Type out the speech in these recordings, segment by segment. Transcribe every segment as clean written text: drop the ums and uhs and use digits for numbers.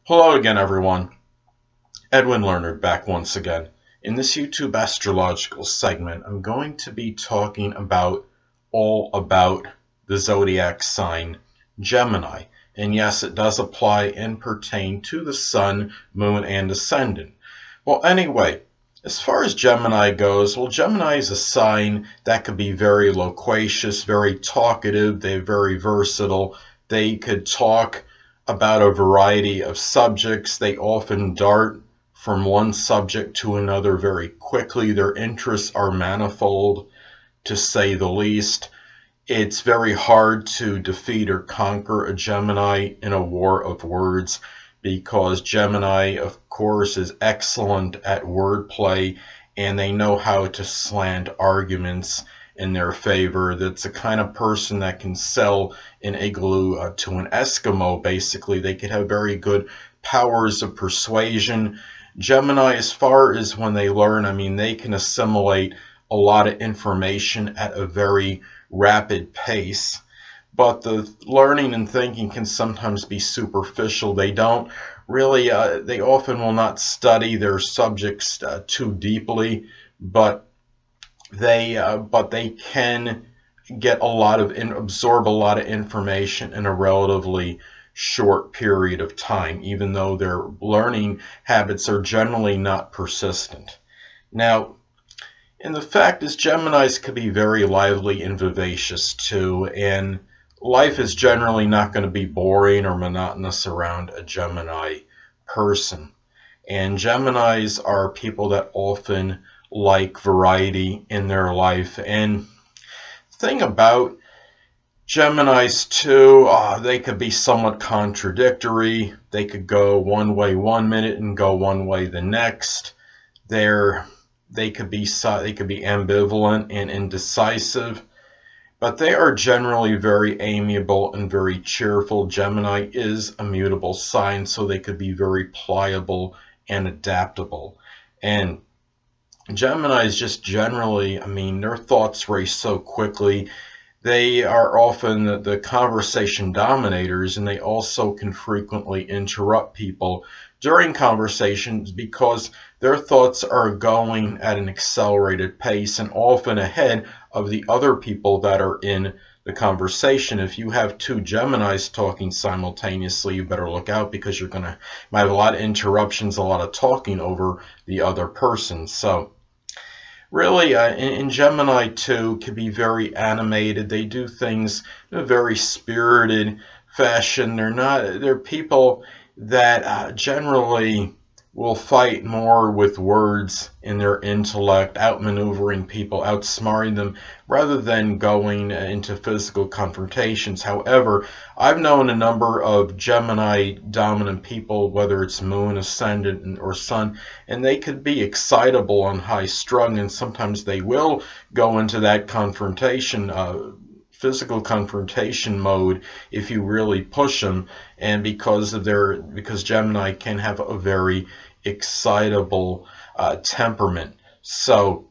Hello again, everyone. Edwin Learnard back once again. In this YouTube astrological segment, I'm going to be talking all about the zodiac sign Gemini. And yes, it does apply and pertain to the sun, moon, and ascendant. Well, anyway, as far as Gemini goes, well, Gemini is a sign that could be very loquacious, very talkative, they're very versatile. They could talk about a variety of subjects. They often dart from one subject to another very quickly. Their interests are manifold, to say the least. It's very hard to defeat or conquer a Gemini in a war of words because Gemini, of course, is excellent at wordplay and they know how to slant arguments in their favor. That's the kind of person that can sell an igloo to an Eskimo, basically. They could have very good powers of persuasion. Gemini, as far as when they learn, they can assimilate a lot of information at a very rapid pace, but the learning and thinking can sometimes be superficial. They don't really, they often will not study their subjects too deeply, but they can get absorb a lot of information in a relatively short period of time, even though their learning habits are generally not persistent. Now, and the fact is, Geminis could be very lively and vivacious too, and life is generally not going to be boring or monotonous around a Gemini person. And Geminis are people that often like variety in their life. And the thing about Geminis too, they could be somewhat contradictory. They could go one way one minute and go one way the next. They could be ambivalent and indecisive, but they are generally very amiable and very cheerful. Gemini is a mutable sign, so they could be very pliable and adaptable. And Gemini is just generally, their thoughts race so quickly. They are often the conversation dominators, and they also can frequently interrupt people during conversations because their thoughts are going at an accelerated pace and often ahead of the other people that are in the conversation. If you have two Geminis talking simultaneously, you better look out because might have a lot of interruptions, a lot of talking over the other person. So really, in Gemini too, can be very animated. They do things in a very spirited fashion. They're people that generally will fight more with words in their intellect, outmaneuvering people, outsmarting them, rather than going into physical confrontations. However, I've known a number of Gemini dominant people, whether it's moon, ascendant, or sun, and they could be excitable and high strung, and sometimes they will go into that physical confrontation mode if you really push them, and because Gemini can have a very excitable temperament. So,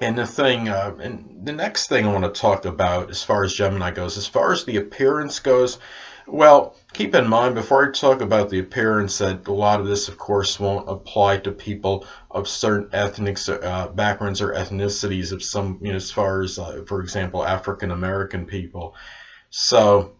and the next thing I want to talk about as far as Gemini goes, as far as the appearance goes, well, keep in mind before I talk about the appearance that a lot of this, of course, won't apply to people of certain ethnic backgrounds or ethnicities of some, as far as, for example, African American people. So,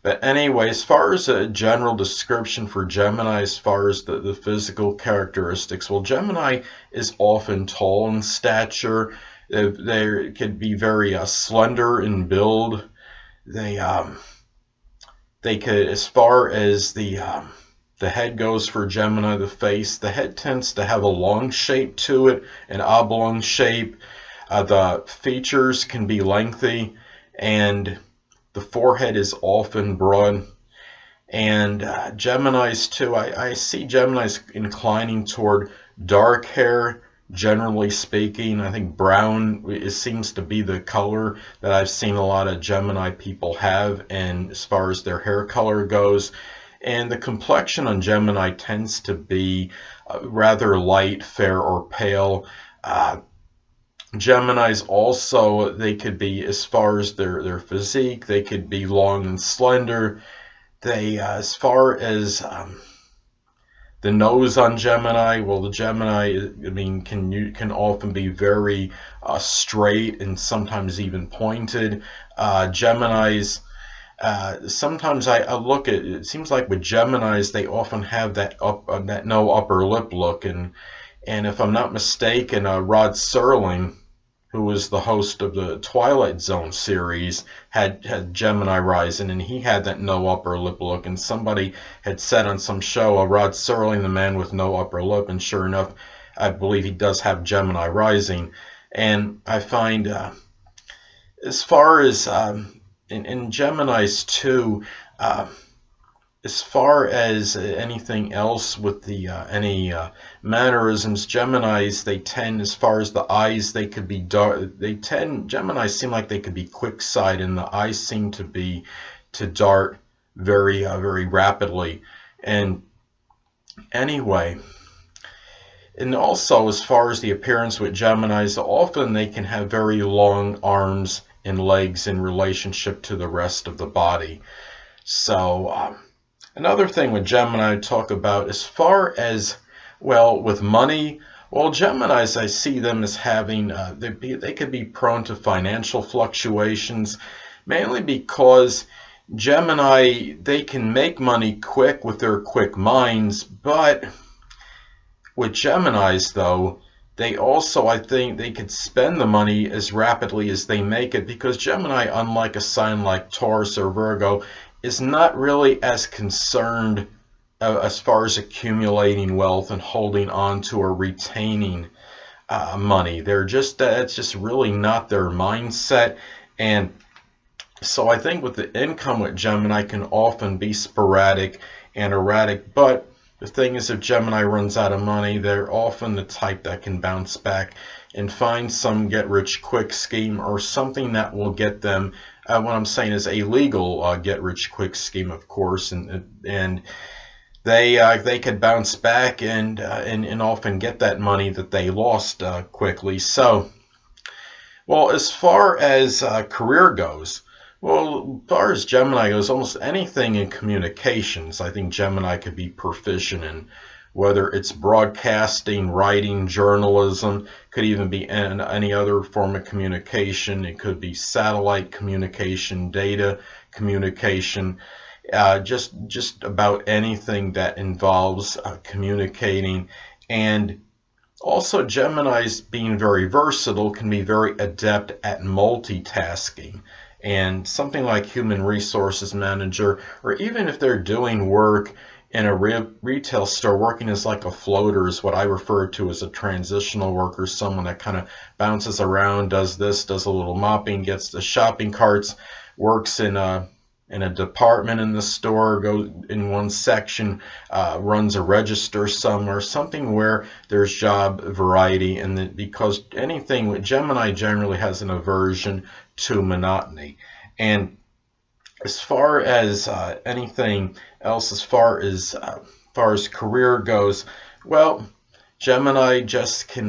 but anyway, as far as a general description for Gemini, as far as the physical characteristics, well, Gemini is often tall in stature. They could be very slender in build. They could, as far as the head goes for Gemini, the head tends to have a long shape to it, an oblong shape. The features can be lengthy, and the forehead is often broad. And Geminis too, I see Geminis inclining toward dark hair, generally speaking. I think brown seems to be the color that I've seen a lot of Gemini people have, and as far as their hair color goes. And the complexion on Gemini tends to be rather light, fair, or pale. Geminis also, they could be, as far as their physique, they could be long and slender. They, as far as The nose on Gemini, well, the Gemini, I mean, can often be very straight and sometimes even pointed. Geminis, sometimes I look at it seems like with Geminis they often have that no upper lip look, and if I'm not mistaken, Rod Serling, who was the host of the Twilight Zone series, had Gemini rising, and he had that no upper lip look. And somebody had said on some show, Rod Serling, the man with no upper lip, and sure enough, I believe he does have Gemini rising. And I find, as far as in Gemini's too, as far as anything else with the any mannerisms, Geminis, they tend, as far as the eyes, they could be dark. Geminis seem like they could be quick-sighted, and the eyes seem to dart very rapidly. And anyway, and also as far as the appearance with Geminis, often they can have very long arms and legs in relationship to the rest of the body. So another thing with Gemini I talk about, as far as, well, with money, well, Geminis, I see them as having, they could be prone to financial fluctuations, mainly because Gemini, they can make money quick with their quick minds, but with Geminis, though, they also, I think, they could spend the money as rapidly as they make it, because Gemini, unlike a sign like Taurus or Virgo, is not really as concerned as far as accumulating wealth and holding on to or retaining money. It's just really not their mindset. And so I think with the income with Gemini can often be sporadic and erratic, but the thing is, if Gemini runs out of money, they're often the type that can bounce back and find some get-rich-quick scheme or something that will get them, what I'm saying is a legal get-rich-quick scheme, of course, and they could bounce back and often get that money that they lost quickly. So, well, as far as career goes, well, as far as Gemini goes, almost anything in communications, I think Gemini could be proficient in, whether it's broadcasting, writing, journalism, could even be any other form of communication. It could be satellite communication, data communication, just about anything that involves communicating. And also, Geminis, being very versatile, can be very adept at multitasking. And something like human resources manager, or even if they're doing work in a retail store, working as like a floater is what I refer to as a transitional worker, someone that kind of bounces around, does this, does a little mopping, gets the shopping carts, works in a department in the store, goes in one section, runs a register somewhere, something where there's job variety. And because anything with Gemini generally has an aversion to monotony. And as far as anything else, as far as career goes, well, Gemini just can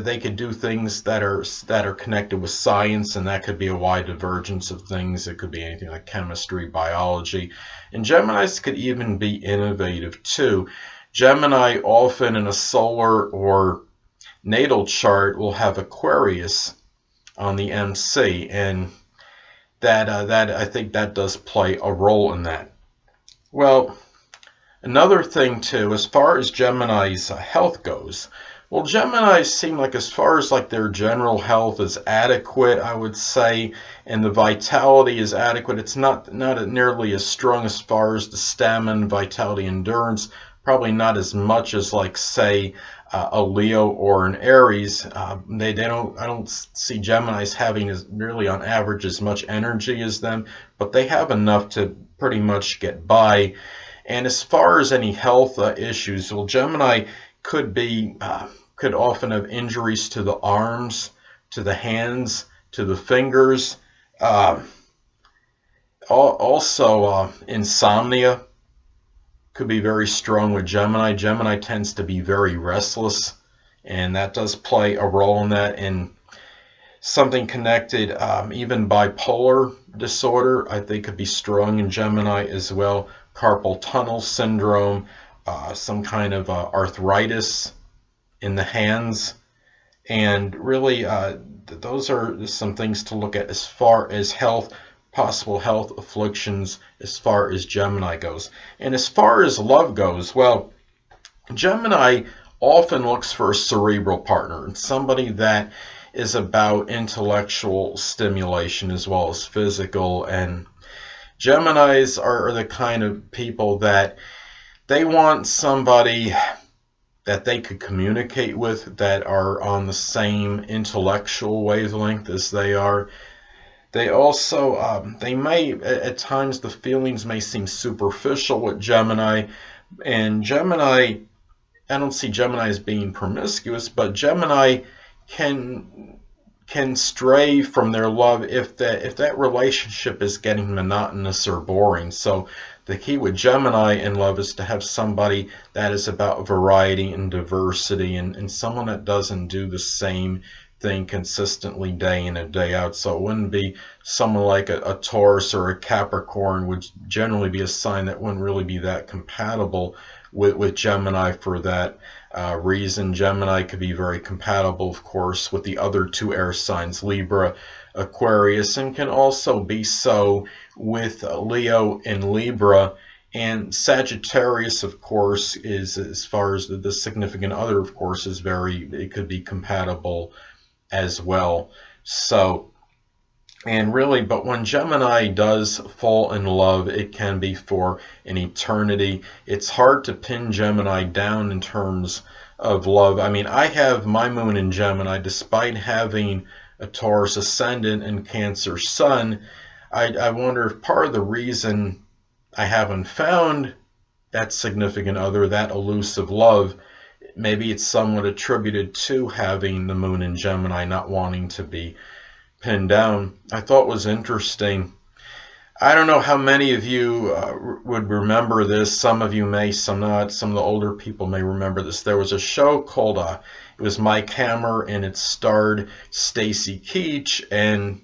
they could do things that are connected with science, and that could be a wide divergence of things. It could be anything like chemistry, biology, and Geminis could even be innovative too. Gemini often in a solar or natal chart will have Aquarius on the MC, and that I think that does play a role in that. Well, another thing too, as far as Gemini's health goes, well, Geminis seem like, as far as like their general health is adequate, I would say, and the vitality is adequate. It's not nearly as strong as far as the stamina, vitality, endurance. Probably not as much as, like, say, a Leo or an Aries. They don't. I don't see Geminis having really on average as much energy as them, but they have enough to pretty much get by. And as far as any health issues, well, Gemini could often have injuries to the arms, to the hands, to the fingers. Also, insomnia could be very strong with Gemini. Gemini tends to be very restless, and that does play a role in that. And something connected, even bipolar disorder, I think could be strong in Gemini as well. Carpal tunnel syndrome, some kind of arthritis in the hands. And really, those are some things to look at as far as health, possible health afflictions, as far as Gemini goes. And as far as love goes, well, Gemini often looks for a cerebral partner, somebody that is about intellectual stimulation as well as physical. And Geminis are the kind of people that they want somebody that they could communicate with, that are on the same intellectual wavelength as they are. They also, they may, at times, the feelings may seem superficial with Gemini. And Gemini, I don't see Gemini as being promiscuous, but Gemini can stray from their love if that relationship is getting monotonous or boring. So the key with Gemini in love is to have somebody that is about variety and diversity, and someone that doesn't do the same thing consistently day in and day out. So it wouldn't be someone like a Taurus or a Capricorn, would generally be a sign that wouldn't really be that compatible with Gemini for that reason. Gemini could be very compatible, of course, with the other two air signs, Libra, Aquarius, and can also be so with Leo and Libra. And Sagittarius, of course, is, as far as the significant other, of course, is it could be compatible as well. So, and really, but when Gemini does fall in love, it can be for an eternity. It's hard to pin Gemini down in terms of love. I mean, I have my moon in Gemini, despite having a Taurus ascendant and Cancer sun. I wonder if part of the reason I haven't found that significant other, that elusive love, maybe it's somewhat attributed to having the moon in Gemini, not wanting to be pinned down. I thought was interesting. I don't know how many of you would remember this. Some of you may, some not. Some of the older people may remember this. There was a show called, it was Mike Hammer, and it starred Stacy Keach. And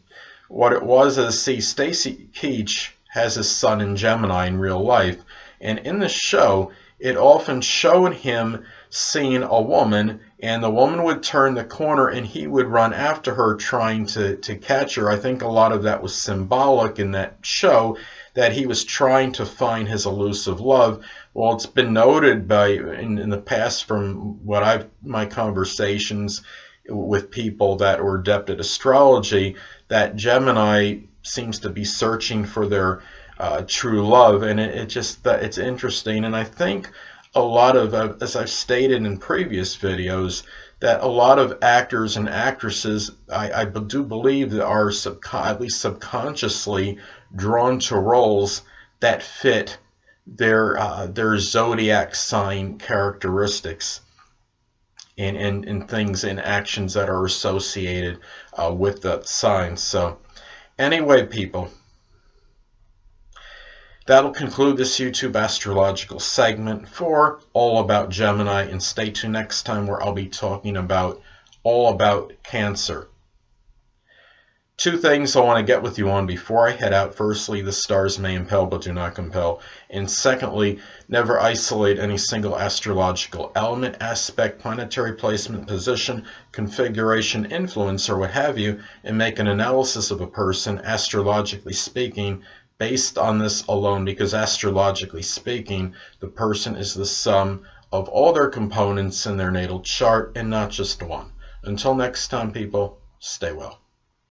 what it was is, see, Stacy Keach has his son in Gemini in real life. And in the show, it often showed him seeing a woman, and the woman would turn the corner and he would run after her trying to catch her. I think a lot of that was symbolic in that show, that he was trying to find his elusive love. Well, it's been noted in the past from my conversations with people that were adept at astrology, that Gemini seems to be searching for their true love. And it's interesting. And I think a lot of, as I've stated in previous videos, that a lot of actors and actresses, I do believe, that are at least subconsciously drawn to roles that fit their zodiac sign characteristics, and things and actions that are associated with that sign. So anyway, people, that'll conclude this YouTube astrological segment for All About Gemini, and stay tuned next time where I'll be talking about all about Cancer. Two things I want to get with you on before I head out. Firstly, the stars may impel but do not compel. And secondly, never isolate any single astrological element, aspect, planetary placement, position, configuration, influence, or what have you, and make an analysis of a person, astrologically speaking, based on this alone, because astrologically speaking, the person is the sum of all their components in their natal chart and not just one. Until next time, people, stay well.